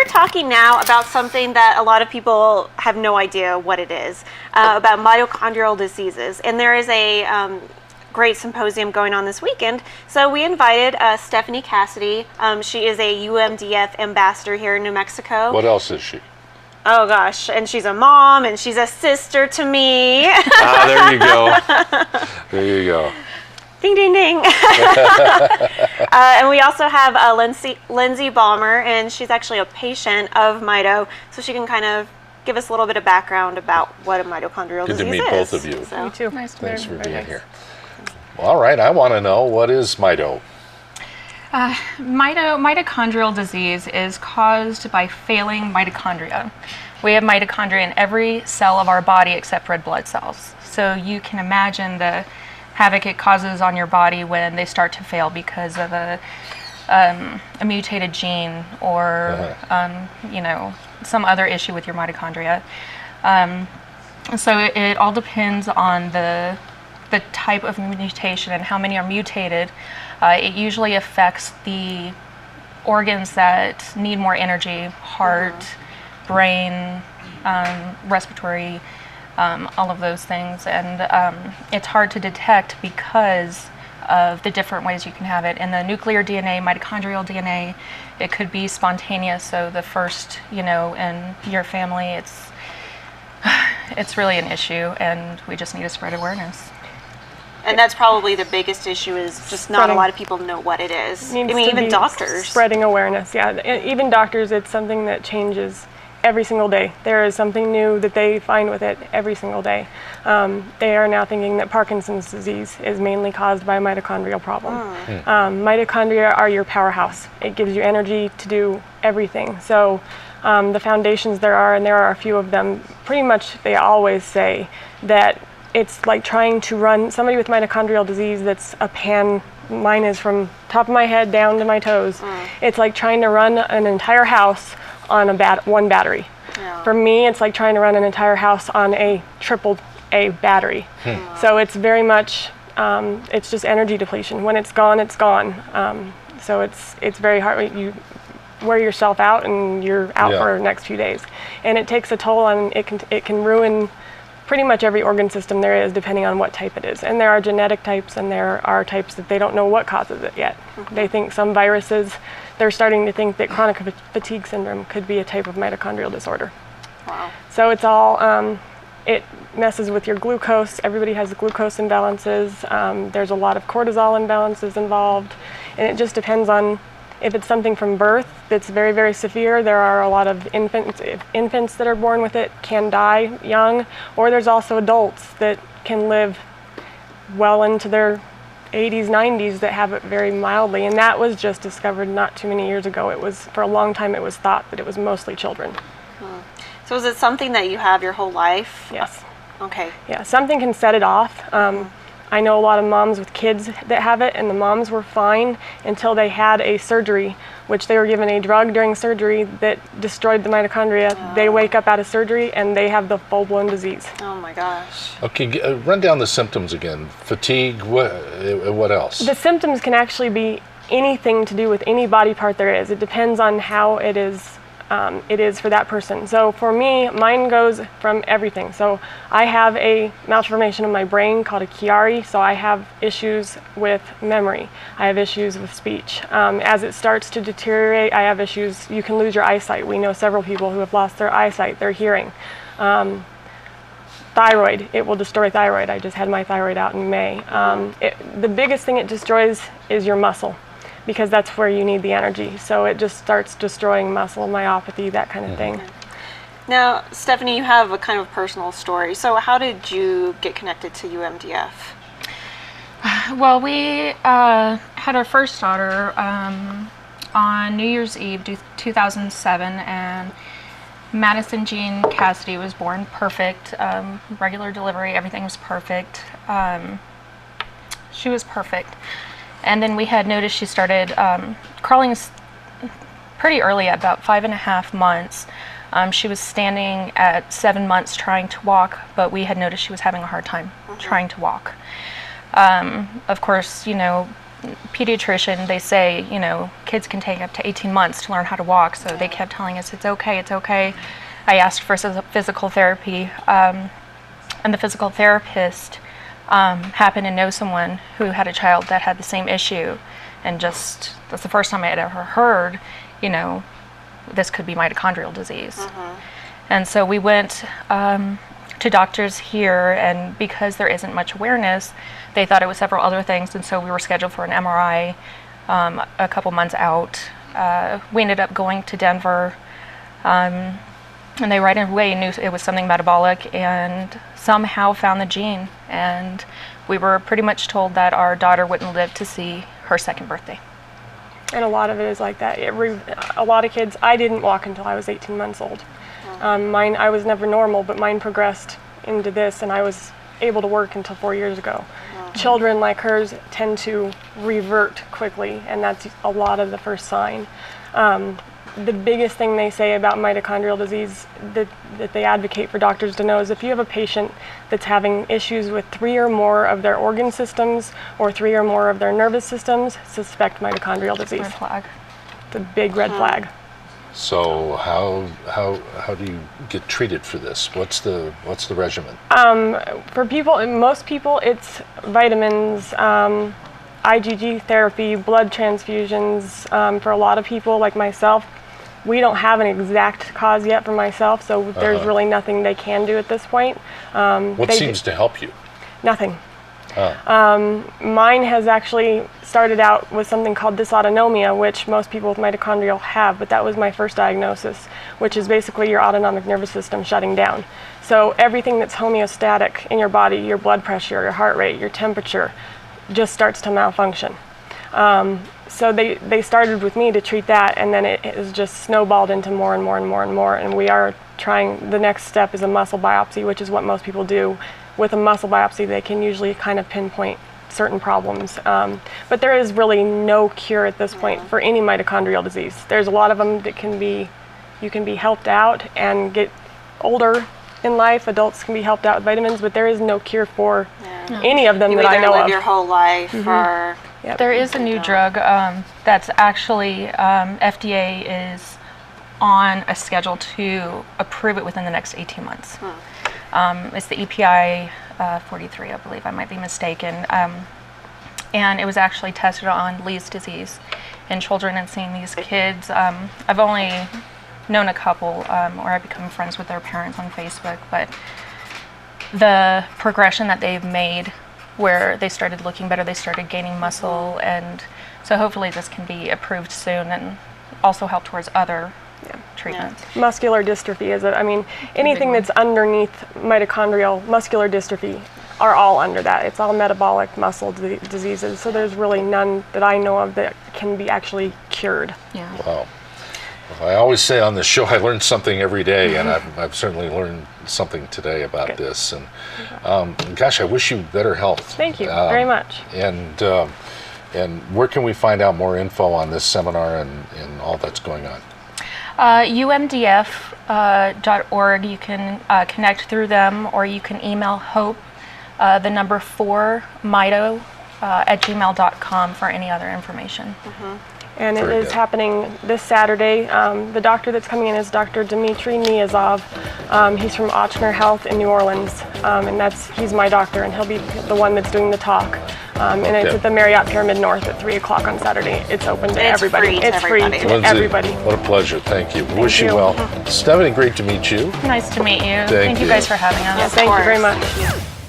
we're talking now about something that a lot of people have no idea what it is, about mitochondrial diseases. And there is a great symposium going on this weekend. So we invited Stephanie Cassady. She is a UMDF Ambassador here in New Mexico. What else is she? Oh gosh, and she's a mom, and she's a sister to me. There you go. There you go. Ding, ding, ding. And we also have Lindsay Balmer, and she's actually a patient of Mito, so she can kind of give us a little bit of background about what a mitochondrial disease is. Good to meet both of you. So. Me too. Nice to meet you. Thanks for being here. Well, all right, I want to know, what is Mito? Mitochondrial disease is caused by failing mitochondria. We have mitochondria in every cell of our body except red blood cells. So you can imagine the havoc it causes on your body when they start to fail because of a mutated gene or some other issue with your mitochondria. So it all depends on the type of mutation and how many are mutated. It usually affects the organs that need more energy: heart, brain, respiratory, all of those things. And it's hard to detect because of the different ways you can have it. In the nuclear DNA, mitochondrial DNA, it could be spontaneous. So the first, in your family, it's really an issue, and we just need to spread awareness. And that's probably the biggest issue, is just not a lot of people know what it is. I mean, even doctors. Spreading awareness, yeah. Even doctors, it's something that changes every single day. There is something new that they find with it every single day. They are now thinking that Parkinson's disease is mainly caused by a mitochondrial problem. Mitochondria are your powerhouse. It gives you energy to do everything. So the foundations there are, and there are a few of them, pretty much they always say that it's like trying to run somebody with mitochondrial disease that's a pan. Mine is from top of my head down to my toes. It's like trying to run an entire house on one battery. Yeah. For me, it's like trying to run an entire house on a triple A battery. So it's very much, it's just energy depletion. When it's gone, it's gone. So it's very hard. You wear yourself out, and you're out for the next few days. And it takes a toll on, it can ruin pretty much every organ system there is, depending on what type it is. And there are genetic types, and there are types that they don't know what causes it yet. They think some viruses, they're starting to think that chronic fatigue syndrome could be a type of mitochondrial disorder. Wow. So it's all, it messes with your glucose. Everybody has glucose imbalances. There's a lot of cortisol imbalances involved. And it just depends on if it's something from birth that's very, very severe. There are a lot of infants that are born with it can die young, or there's also adults that can live well into their 80s, 90s that have it very mildly, and that was just discovered not too many years ago. It was, for a long time, it was thought that it was mostly children. So is it something that you have your whole life? Yes. Okay. Yeah, something can set it off. I know a lot of moms with kids that have it, and the moms were fine until they had a surgery, which they were given a drug during surgery that destroyed the mitochondria. They wake up out of surgery and they have the full-blown disease. Oh my gosh. Okay, run down the symptoms again. Fatigue, what else? The symptoms can actually be anything to do with any body part there is. It depends on how it is for that person. So for me, mine goes from everything. So I have a malformation of my brain called a Chiari, so I have issues with memory. I have issues with speech. As it starts to deteriorate, I have issues. You can lose your eyesight. We know several people who have lost their eyesight, their hearing. Thyroid, it will destroy thyroid. I just had my thyroid out in May. The biggest thing it destroys is your muscle, because that's where you need the energy. So it just starts destroying muscle, myopathy, that kind of thing. Now, Stephanie, you have a kind of personal story. So how did you get connected to UMDF? Well, we had our first daughter on New Year's Eve 2007, and Madison Jean Cassady was born perfect, regular delivery, everything was perfect. She was perfect. And then we had noticed she started crawling pretty early, at about 5.5 months. She was standing at 7 months trying to walk, but we had noticed she was having a hard time trying to walk. Of course, pediatrician, they say, you know, kids can take up to 18 months to learn how to walk. So they kept telling us, it's okay, it's okay. I asked for physical therapy, and the physical therapist happened to know someone who had a child that had the same issue. And just, that's the first time I had ever heard, you know, this could be mitochondrial disease. And so we went to doctors here, and because there isn't much awareness, they thought it was several other things, and so we were scheduled for an MRI a couple months out. We ended up going to Denver, and they right away knew it was something metabolic and somehow found the gene, and we were pretty much told that our daughter wouldn't live to see her second birthday. And a lot of it is like that. A lot of kids, I didn't walk until I was 18 months old. Mine, I was never normal, but mine progressed into this, and I was able to work until 4 years ago. Children like hers tend to revert quickly, and that's a lot of the first sign. The biggest thing they say about mitochondrial disease that they advocate for doctors to know is if you have a patient that's having issues with 3 or more of their organ systems or 3 or more of their nervous systems, suspect mitochondrial disease. Red flag. The big red flag. So how do you get treated for this? What's the regimen? For people, most people, it's vitamins, IgG therapy, blood transfusions. For a lot of people like myself, we don't have an exact cause yet for myself, so there's really nothing they can do at this point. What seems to help you? Nothing. Mine has actually started out with something called dysautonomia, which most people with mitochondrial have, but that was my first diagnosis, which is basically your autonomic nervous system shutting down. So everything that's homeostatic in your body, your blood pressure, your heart rate, your temperature, just starts to malfunction. So they started with me to treat that, and then it has just snowballed into more and more and more and more, and we are trying, the next step is a muscle biopsy, which is what most people do. With a muscle biopsy, they can usually kind of pinpoint certain problems. But there is really no cure at this point for any mitochondrial disease. There's a lot of them that you can be helped out and get older in life. Adults can be helped out with vitamins, but there is no cure for any of them that I know of. You either live your whole life or... Yep. There is a new drug that's actually, FDA is on a schedule to approve it within the next 18 months. It's the EPI 43, I believe, I might be mistaken. And it was actually tested on Lee's disease in children, and seeing these kids. I've only known a couple, or I've become friends with their parents on Facebook, but the progression that they've made, where they started looking better, they started gaining muscle, and so hopefully this can be approved soon and also help towards other treatments. Muscular dystrophy is it? I mean, anything that's underneath mitochondrial muscular dystrophy are all under that. It's all metabolic muscle diseases, so there's really none that I know of that can be actually cured. Yeah. Wow. I always say on the show I learn something every day, and I've certainly learned something today about this. And gosh, I wish you better health. Thank you very much. And where can we find out more info on this seminar and all that's going on? UMDF.org. You can connect through them, or you can email Hope, the number 4 mito @gmail.com for any other information. And it is happening this Saturday. The doctor that's coming in is Dr. Dmitry Niazov. He's from Ochsner Health in New Orleans, and he's my doctor, and he'll be the one that's doing the talk. And it's at the Marriott Pyramid North at 3 o'clock on Saturday. It's open to everybody. It's free to Lindsay, everybody. What a pleasure. Thank you. Wish you you. well. Stephanie, great to meet you. Nice to meet you. Thank you you guys for having us. Thank you very much.